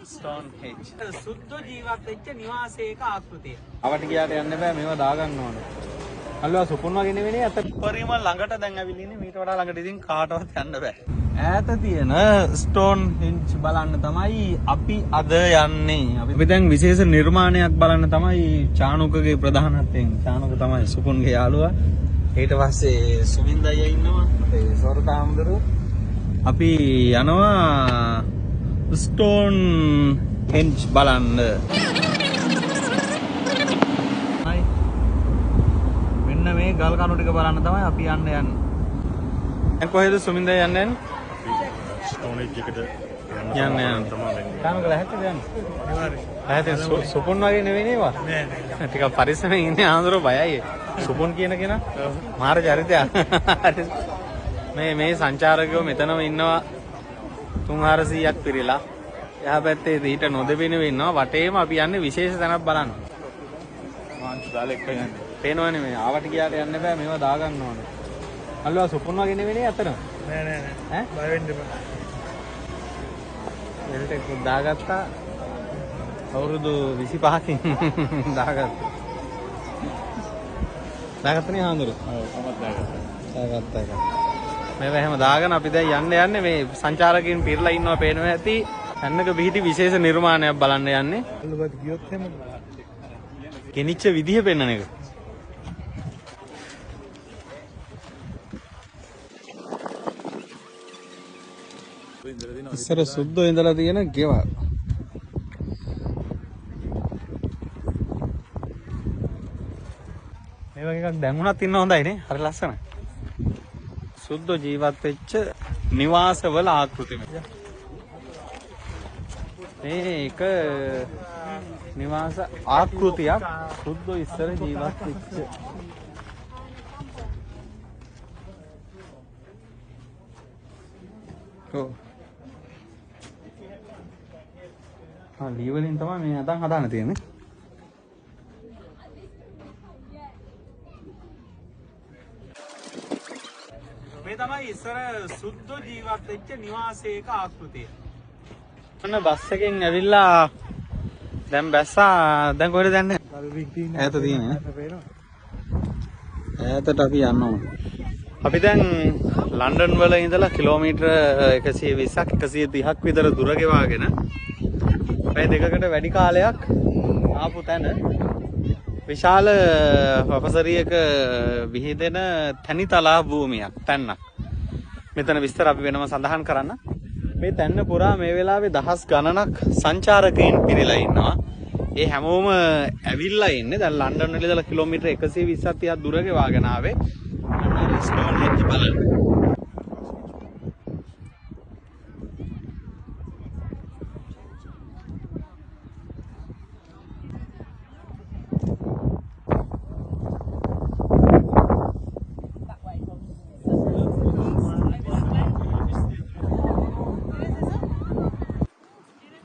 Stone henge. සුද්ධ ජීවත් වෙච්ච නිවාසයක ආකෘතිය. අවට ගියාට යන්න බෑ මේවා දාගන්න ඕන. අල්ලුවා සුපුන් වගේ නෙවෙයි අත පරිම ළඟට දැන් ඇවිල්ලා ඉන්නේ මීට වඩා ළඟට ඉතින් කාටවත් යන්න බෑ. ඈත තියෙන ස්ටෝන් හෙන්ජ් බලන්න තමයි අපි අද යන්නේ. අපි දැන් විශේෂ නිර්මාණයක් බලන්න තමයි චානුකගේ ප්‍රධානත්වයෙන්. චානුක තමයි සුපුන්ගේ යාළුවා. ඊට පස්සේ සුමින්ද අයියා ඉන්නවා. අපේ සොරතාම්දරු. අපි යනවා ස්ටෝන් හෙන්ජ් බලන්න. මෙන්න මේ ගල් කණු ටික බලන්න තමයි අපි යන්නේ. දැන් කොහෙද සුමින්ද යන්නේ? ස්ටෝන් හෙන්ජ් එකට යන්නේ තමයි. කාමකල හැටද යන්නේ? හැටේ සුපුන් වගේ නෙවෙයි නේවා. නෑ. ටිකක් පරිස්සමෙන් ඉන්නේ ආන්දරෝ බයයි. සුපුන් කියන කෙනා මාර චරිතයක්. මේ සංචාරකයෝ මෙතනම ඉන්නවා 300ක් පිරිලා. එහා පැත්තේ ඊට නොදෙබිනව ඉන්නවා. වටේම අපි යන්නේ විශේෂ තැනක් බලන්න. මාංශ දාලා එක්ක යන්නේ. පේනවනේ මේ ආවට ගියාට යන්න බෑ මේවා දාගන්න ඕන. අල්ලුවා සුපුන් වගේ නෙවෙයි අතන. නෑ ඈ බය වෙන්න එපා. එල්ට එක දාගත්තා. අවුරුදු 25කින් දාගත්තා. දාගත්තනේ හාමුදුරුවෝ. ඔව් මමත් දාගත්තා. දාගත්තා. මේවා එහෙම දාගෙන අපි දැන් යන්නේ මේ සංචාරකයන් පිරලා ඉන්නවා පේනවා ඇති. අන්නක පිහිටි විශේෂ නිර්මාණයක් බලන්න යන්නේ. අල්ලුවත් ගියොත් එහෙම කෙනිච්ච විදිහ පෙන්වන එක. ඉස්සර සුද්ධෝ ඉඳලා තියෙන ගෙවල්. මේ වගේ එකක් දැන් උනත් ඉන්න හොඳයි නේ. හරි ලස්සනයි. සුද්ධෝ ජීවත් වෙච්ච නිවාසවල ආකෘති මේක නිවාස ආකෘතියක්. සුද්ධෝ ඉස්සර ජීවත් වෙච්ච ලී වලින් තමයි මේ අදන් හදාන්න තියෙන්නේ. මේ තමයි ඉස්සර සුද්ධ ජීවත් වෙච්ච නිවාසයක ආකෘතිය. ඔන්න බස් එකෙන් ඇවිල්ලා දැන් බැස්සා. දැන් කොහෙද යන්නේ? ඈත තියෙන්නේ. ඈතට අපි යන්න ඕන. අපි දැන් ලන්ඩන් වල ඉඳලා කිලෝමීටර් 120ක් 130ක් විතර දුර ගෙවාගෙන පැය දෙකකට වැඩි කාලයක් ආපු තැන විශාල වපසරියක විහිදෙන තනිතලා භූමියක් තැන්නක්. මෙතන විස්තර අපි වෙනම සඳහන් කරන්න. මේ තැන්න පුරා මේ වෙලාවේ දහස් ගණනක් සංචාරකයන් පිරීලා ඉන්නවා. ඒ හැමෝම ඇවිල්ලා ඉන්නේ. දැන් ලන්ඩන් වල ඉඳලා කිලෝමීටර් 120ක් 30ක් දුර ගෙවාගෙන ආවේ ස්ටෝන් හෙන්ජ් බලන්න.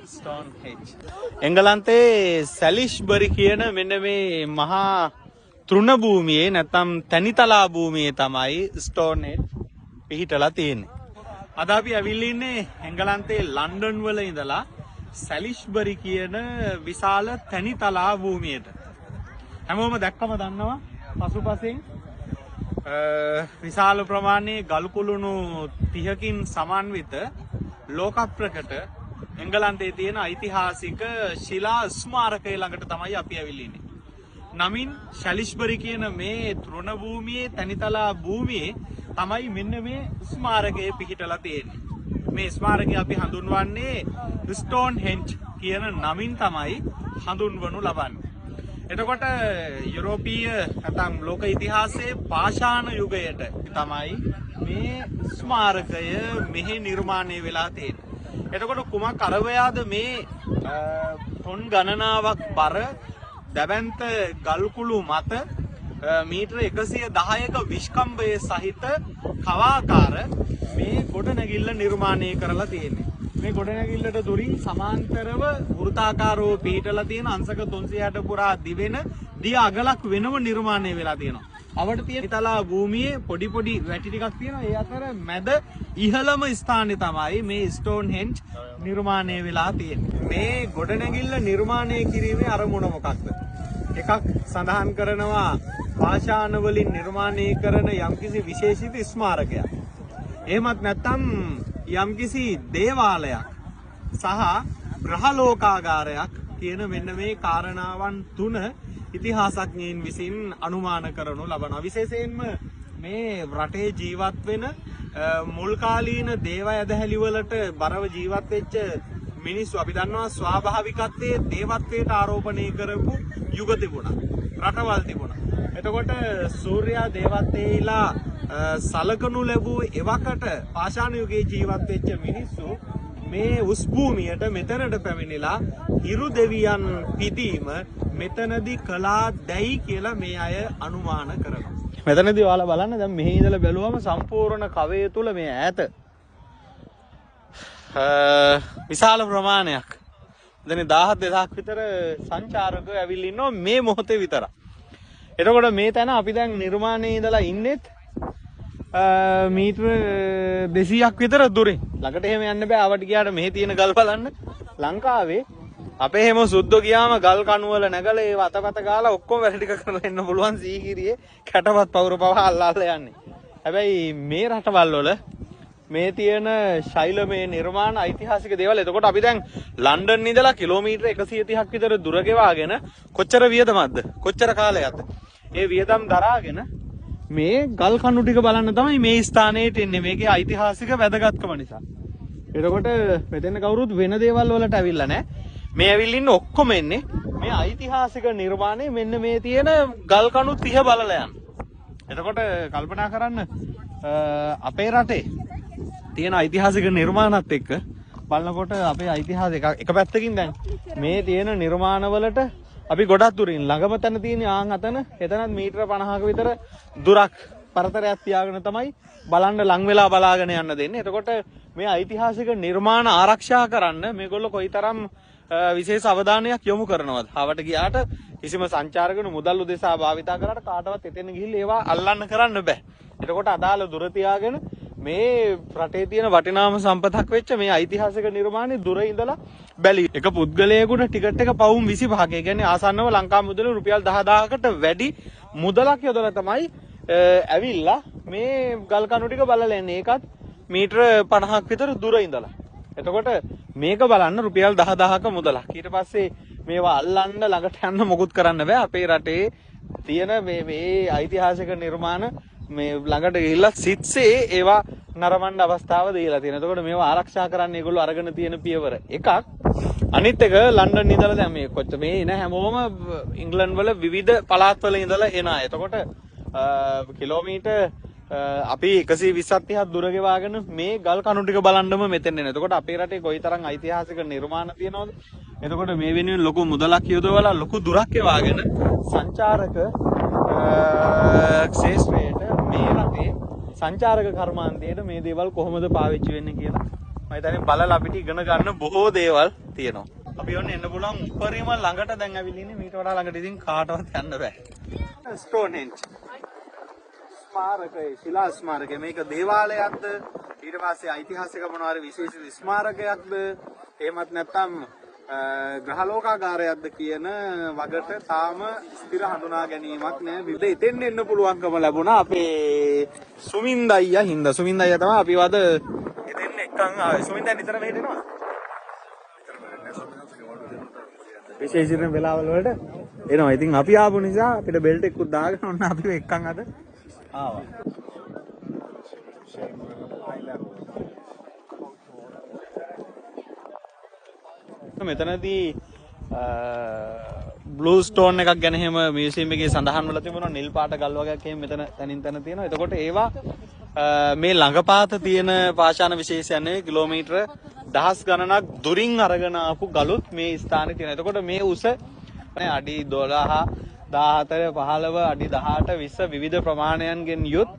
ස්ටෝන් හෙන්ජ් එංගලන්තයේ සැලිස්බරි කියන මෙන්න මේ මහා තෘණ භූමියේ නැත්නම් තනිතලා භූමියේ තමයි ස්ටෝන් හෙන්ජ් පිහිටලා තියෙන්නේ. අද අපි ඇවිල්ලා ඉන්නේ එංගලන්තයේ ලන්ඩන් වල ඉඳලා සැලිස්බරි කියන විශාල තනිතලා භූමියට. හැමෝම දැක්කම දන්නවා පසුපසින් විශාල ප්‍රමාණයේ ගල් කුළුණු 30කින් සමන්විත ලෝක ප්‍රකට එංගලන්තයේ තියෙන ඓතිහාසික ශිලා ස්මාරකය ළඟට තමයි අපි ඇවිල්ලා ඉන්නේ. නමින් සැලිස්බරි කියන මේ තෘණ භූමියේ තනිතලා භූමියේ තමයි මෙන්න මේ ස්මාරකය පිහිටලා තියෙන්නේ. මේ ස්මාරකය අපි හඳුන්වන්නේ ස්ටෝන් හෙන්ජ් කියන නමින් තමයි හඳුන්වනු ලබන්නේ. එතකොට යුරෝපීය නැත්නම් ලෝක ඉතිහාසයේ පාෂාණ යුගයට තමයි මේ ස්මාරකය මෙහි නිර්මාණය වෙලා තියෙන්නේ. එතකොට කුමක් අරවයාද මේ ටොන් ගණනාවක් බර දැවැන්ත ගල්කුළු මත මීටර 110ක විශ්කම්භයේ සහිත කවාකාර මේ ගොඩනැගිල්ල නිර්මාණය කරලා තියෙන්නේ. මේ ගොඩනැගිල්ලට දුරින් සමාන්තරව වෘත්තාකාරව පිහිටලා තියෙන අංශක 360 පුරා දිවෙන දිය අගලක් වෙනම නිර්මාණය වෙලා තියෙනවා. අවට තියෙන තලා භූමියේ පොඩි පොඩි වැටි ටිකක් තියෙනවා. ඒ අතර මැද ඉහළම ස්ථානයේ තමයි මේ ස්ටෝන් හෙන්ජ් නිර්මාණය වෙලා තියෙන්නේ. මේ ගොඩනැගිල්ල නිර්මාණය කිරීමේ අරමුණ මොකක්ද? එකක් සඳහන් කරනවා පාෂාණ වලින් නිර්මාණය කරන යම්කිසි විශේෂිත ස්මාරකයක්. එහෙමත් නැත්නම් යම්කිසි දේවාලයක් සහ ග්‍රහලෝකාගාරයක් කියන මෙන්න මේ කාරණාවන් තුන ඉතිහාසඥයින් විසින් අනුමාන කරනු ලබනවා. විශේෂයෙන්ම මේ රටේ ජීවත් වෙන මුල් කාලීන දේව ඇදහිලි වලට බරව ජීවත් වෙච්ච මිනිස්සු අපි දන්නවා ස්වාභාවිකත්වයේ දේවත්වයට ආරෝපණය කරපු යුග තිබුණා. රටවල් තිබුණා. එතකොට සූර්යයා දේවත්වයේලා සලකනු ලැබූ එවකට පාෂාණ යුගයේ ජීවත් වෙච්ච මිනිස්සු මේ උස් භූමියට මෙතනට පැමිණිලා හිරු දෙවියන් පිදීම මෙතනදී කළා දැයි කියලා මේ අය අනුමාන කරනවා. මෙතනදී ඔයාලා බලන්න දැන් මෙහි ඉඳලා බැලුවම සම්පූර්ණ කවය තුල මේ ඈත විශාල ප්‍රමාණයක්. දැන් 17000ක් විතර සංචාරකයෝ ඇවිල්ලා ඉන්නවා මේ මොහොතේ විතරක්. එතකොට මේ තැන අපි දැන් නිර්මාණයේ ඉඳලා ඉන්නෙත් මීටර 200ක් විතර දුරින්. ළඟට එහෙම යන්න බෑ. ආවට ගියාට මෙහි තියෙන ගල් බලන්න. ලංකාවේ අපේ හැම සුද්දෝ ගියාම ගල් කණු වල නැගලා ඒ වතපත ගාලා ඔක්කොම වැඩ ටික කරලා එන්න පුළුවන් සීගිරියේ කැටවත් පවුර පව අල්ලලා යන්නේ. හැබැයි මේ රටවල් වල මේ තියෙන ශෛලමය නිර්මාණ ඓතිහාසික දේවල්. එතකොට අපි දැන් ලන්ඩන් ඉඳලා කිලෝමීටර 130ක් විතර දුර ගෙවාගෙන කොච්චර වියදමක්ද? කොච්චර කාලයක්ද? ඒ වියදම් දරාගෙන මේ ගල් කණු ටික බලන්න තමයි මේ ස්ථානයට එන්නේ. මේකේ ඓතිහාසික වැදගත්කම නිසා. එතකොට මෙතන කවුරුත් වෙන දේවල් වලට ඇවිල්ලා නැහැ. මේ ඇවිල්ලා ඉන්න ඔක්කොම එන්නේ මේ ඓතිහාසික නිර්මාණය මෙන්න මේ තියෙන ගල් කණු 30 බලලා යන්න. එතකොට කල්පනා කරන්න අපේ රටේ තියෙන ඓතිහාසික නිර්මාණات එක්ක බලනකොට අපේ ඓතිහාසික එක පැත්තකින් දැන් මේ තියෙන නිර්මාණවලට අපි ගොඩක් දුරින් ළඟම තැන තියෙන ආන් අතන එතනත් මීටර 50ක විතර දුරක් පරතරයක් තියාගෙන තමයි බලන්න ලං වෙලා බලාගෙන යන්න දෙන්නේ. එතකොට මේ ඓතිහාසික නිර්මාණ ආරක්ෂා කරන්න මේගොල්ලෝ කොයිතරම් විශේෂ අවධානයක් යොමු කරනවද? ආවට ගියාට කිසිම සංචාරකණු මුදල් උදෙසා භාවිතා කරාට කාටවත් එතෙන් ගිහිල්ලා ඒවා අල්ලන්න කරන්න බෑ. එතකොට අදාළ දුර තියාගෙන මේ රටේ තියෙන වටිනාම සම්පතක් වෙච්ච මේ ඓතිහාසික නිර්මාණය දුර ඉඳලා බැලී එක පුද්ගලයෙකුට ටිකට් එක පවුම් 25ක. ඒ කියන්නේ ආසන්නව ලංකා මුදල රුපියල් 10000කට වැඩි මුදලක් යොදලා තමයි ඇවිල්ලා මේ ගල් කණු ටික බලලා යන්නේ. ඒකත් මීටර 50ක් විතර දුර ඉඳලා. එතකොට මේක බලන්න රුපියල් 10000ක මුදලක්. ඊට පස්සේ මේවා අල්ලන්න ළඟට යන්න මොකුත් කරන්න බෑ. අපේ රටේ තියෙන මේ ඓතිහාසික නිර්මාණ මේ ළඟට ගිහිල්ලා සිත්සේ ඒවා නරඹන්න අවස්ථාව දීලා තියෙනවා. එතකොට මේවා ආරක්ෂා කරන්න ඒගොල්ලෝ අරගෙන තියෙන පියවර එකක්. අනිත් එක ලන්ඩන් ඉඳලා දැන් මේ කොච්චර මේ එන හැමෝම ඉංග්ලන්ඩ් වල විවිධ පළාත් වල ඉඳලා එන අය. එතකොට කිලෝමීටර් අපි 120ක් දුර ගෙවාගෙන මේ ගල් කණු ටික බලන්නම මෙතෙන් එන. එතකොට අපේ රටේ කොයිතරම් ඓතිහාසික නිර්මාණ තියෙනවද? එතකොට මේ වෙනුවෙන් ලොකු මුදලක් යොදවලා ලොකු දුරක් ගෙවාගෙන සංචාරක ක්ෂේත්‍රයට මේ රටේ සංචාරක කර්මාන්තයට මේ දේවල් කොහොමද පාවිච්චි වෙන්නේ කියලා මම හිතන්නේ බලලා අපිට ඉගෙන ගන්න බොහෝ දේවල් තියෙනවා. අපි ඔන්න එන්න පුළුවන් උඩරිම ළඟට දැන් ඇවිල්ලා ඉන්නේ. මීට වඩා ළඟට ඉතින් කාටවත් යන්න බෑ. ස්ටෝන්හෙන්ජ් ස්මාරකය, ශිලා ස්මාරකය. මේක දේවාලයක්ද? ඊට පස්සේ ඓතිහාසික මොනවාරි විශේෂ ස්මාරකයක්ද? එහෙමත් නැත්නම් ග්‍රහලෝකාගාරයක්ද කියන වගට තාම ස්ථිර හඳුනා ගැනීමක් නෑ. විවිධ එතෙන් එන්න පුළුවන්කම ලැබුණා අපේ සුමින්ද අයියා හින්දා. සුමින්ද අයියා තමයි අපි වද එතෙන් එක්කන් ආවේ. සුමින්ද නිතර මෙහෙට එනවා. විශේෂයෙන් වෙලාවල් වලට එනවා. ඉතින් අපි ආපු නිසා අපිට බෙල්ට් එකකුත් දාගෙන ඔන්න අපි එක්කන් අද ආවා. මෙතනදී බ්ලූ ස්ටෝන් එකක් ගැන එහෙම මියුසියම් එකේ සඳහන් වෙලා තිබුණා. නිල් පාට ගල් වගේක් එහෙම මෙතන තනින් තන තියෙනවා. එතකොට ඒවා මේ ළඟපාත තියෙන පාෂාණ විශේෂයන් කිලෝමීටර දහස් ගණනක් දුරින් අරගෙන ආපු ගලුත් මේ ස්ථානේ තියෙනවා. එතකොට මේ උස අඩි 12, 14, 15, අඩි 18, 20 විවිධ ප්‍රමාණයන්ගෙන් යුත්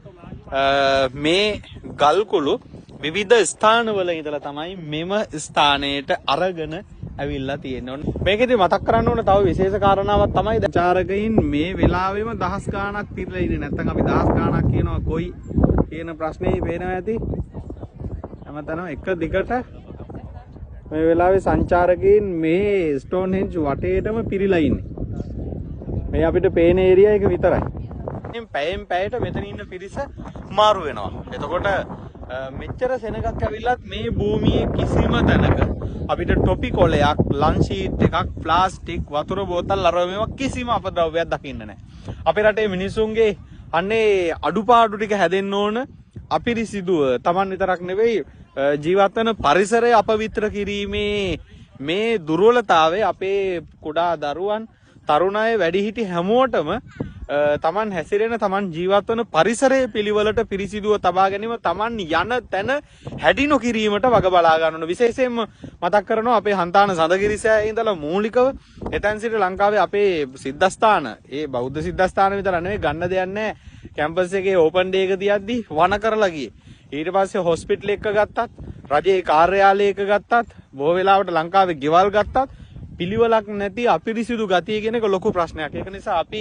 මේ ගල් කුළු විවිධ ස්ථානවල ඉඳලා තමයි මෙම ස්ථානයට අරගෙන ඇවිල්ලා තියෙන්නේ. මේකෙදි මතක් කරන්න ඕන තව විශේෂ කාරණාවක් තමයි චාරකයින් මේ වෙලාවෙම දහස් ගාණක් පිරලා ඉන්නේ. නැත්නම් අපි දහස් ගාණක් කියනවා කොයි කියන ප්‍රශ්නේ පේනවා ඇති. හැමතැනම එක දිගට මේ වෙලාවේ සංචාරකයන් මේ ස්ටෝන්හෙන්ජ් වටේටම පිරීලා ඉන්නේ. මේ අපිට පේන ඒරියා එක විතරයි. ඉතින් පැයෙන් පැයට මෙතන ඉන්න පිරිස මාරු වෙනවා. එතකොට මෙච්චර සෙනගක් ඇවිල්ලත් මේ භූමියේ කිසිම තැනක අපිට ටොපි කොලයක්, ලන්ච් ෂීට් එකක්, ප්ලාස්ටික්, වතුර බෝතල් අරව මේවා කිසිම අපද්‍රව්‍යයක් දකින්න නැහැ. අපේ රටේ මිනිසුන්ගේ අන්නේ අඩුපාඩු ටික හැදෙන්න ඕන අපිරිසිදුව Taman විතරක් නෙවෙයි ජීවත් වෙන පරිසරය අපවිත්‍ර කිරීමේ මේ දුර්වලතාවය අපේ කුඩා දරුවන්, තරුණ අය, වැඩිහිටි හැමෝටම Taman හැසිරෙන, Taman ජීවත් වන පරිසරයේ පිළිවෙලට පිරිසිදුව තබා ගැනීම, Taman යන තැන හැඩි නොකිරීමට වග බලා ගන්න ඕන. විශේෂයෙන්ම මතක් කරනවා අපේ හන්තාන සඳගිරිසෑයේ ඉඳලා මූලිකව එතෙන් සිට ලංකාවේ අපේ සිද්ධාස්ථාන, ඒ බෞද්ධ සිද්ධාස්ථාන විතර නෙවෙයි, ගන්න දෙයක් නැහැ. කැම්පස් එකේ ඕපන් ඩේ එක තියද්දි වන කරලා ගියේ. ඊට පස්සේ හොස්පිටල් එක ගත්තත්, රජයේ කාර්යාලය එක ගත්තත්, බොහෝ වෙලාවට ලංකාවේ ගෙවල් ගත්තත් පිළිවෙලක් නැති අපිරිසිදු ගතිය කියන එක ලොකු ප්‍රශ්නයක්. ඒක නිසා අපි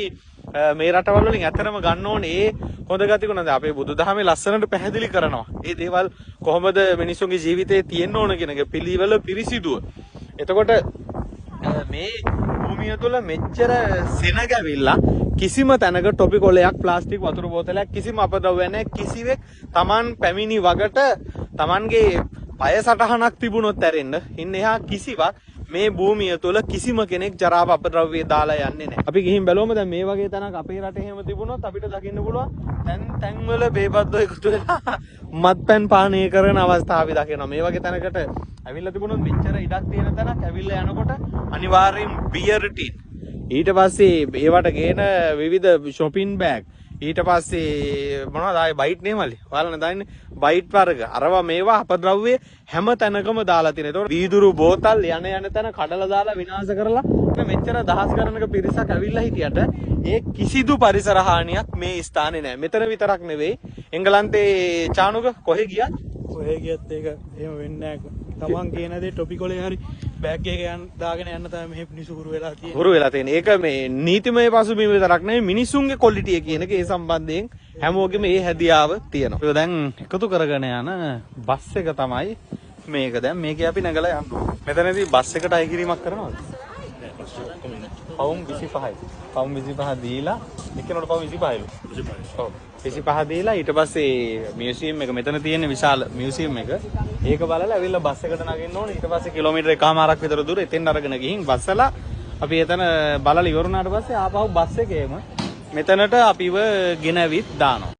මේ රටවල් වලින් ඇතරම ගන්න ඕනේ ඒ හොඳ ගතිගුණ. අපේ බුදුදහමේ ලස්සනට පැහැදිලි කරනවා. මේ දේවල් කොහොමද මිනිසුන්ගේ ජීවිතේ තියෙන්න ඕන කියන එක පිළිවෙල පිරිසිදුව. එතකොට මේ භූමිය තුල මෙච්චර සෙනග ඇවිල්ලා කිසිම තැනක ටොපි කොලයක්, ප්ලාස්ටික්, වතුර බෝතලයක්, කිසිම අපද්‍රව්‍ය නැහැ. කිසිවෙක් Taman පැමිණි වගට Tamanගේ පය සටහනක් තිබුණොත් ඇරෙන්න ඉන්නේ එහා කිසිවක් මේ භූමිය තුල කිසිම කෙනෙක් ජරාව අපද්‍රව්‍ය දාලා යන්නේ නැහැ. අපි ගිහින් බැලුවම දැන් මේ වගේ තැනක් අපේ රටේ එහෙම තිබුණොත් අපිට දකින්න පුළුවන් තැන් වල බේබද්දෝ එකතු වෙලා මත්පැන් පානය කරන අවස්ථා අපි දකිනවා. මේ වගේ තැනකට ඇවිල්ලා තිබුණොත් මෙච්චර ඉඩක් තියෙන තැනක් ඇවිල්ලා යනකොට අනිවාර්යෙන් බියර් ටින්, ඊට පස්සේ ඒවට ගේන විවිධ shopping bag, ඊට පස්සේ මොනවද ආයේ බයිට් නේ මල්ලි. ඔයාලා දාන්නේ බයිට් වර්ග. අරවා මේවා අපද්‍රව්‍ය හැම තැනකම දාලා තියෙනවා. ඒතකොට වීදුරු බෝතල් යන තැන කඩලා දාලා විනාශ කරලා මෙච්චර දහස් ගණනක පිරිසක් ඇවිල්ලා හිටියට ඒ කිසිදු පරිසර හානියක් මේ ස්ථානේ නැහැ. මෙතන විතරක් නෙවෙයි, එංගලන්තේ චානුක කොහෙ ගියත් ඒක එහෙම වෙන්නේ නැහැ. තමන් කියන දේ ටොපි කොලේ හරි බෑග් එක දාගෙන යන්න තමයි මෙහෙ මිනිස්සු හුරු වෙලා තියෙන්නේ. හුරු වෙලා තියෙන්නේ. ඒක මේ නීතිමය පසුබිම විතරක් නෙවෙයි, මිනිසුන්ගේ ක්වොලිටි කියන එක ඒ සම්බන්ධයෙන් හැමෝගෙම ඒ හැදියාව තියෙනවා. ඒක දැන් එකතු කරගෙන යන බස් එක තමයි මේක. දැන් මේකේ අපි නැගලා යනවා. මෙතනදී බස් එකට අය කිරීමක් කරනවද? පවුම් 25යි. පවුම් 25 දීලා එක්කෙනාට පවුම් 25යිලු. 25. ඔව්. 25 දීලා ඊට පස්සේ මියුසියම් එක, මෙතන තියෙන විශාල මියුසියම් එක, ඒක බලලා ඇවිල්ලා බස් එකට නගින්න ඕනේ. ඊට පස්සේ කිලෝමීටර් 1.5ක් විතර දුර එතෙන් අරගෙන ගිහින් බස්සලා අපි එතන බලලා ඉවරුණාට පස්සේ ආපහු බස් එකේම මෙතනට අපිව ගෙනවිත් දානවා.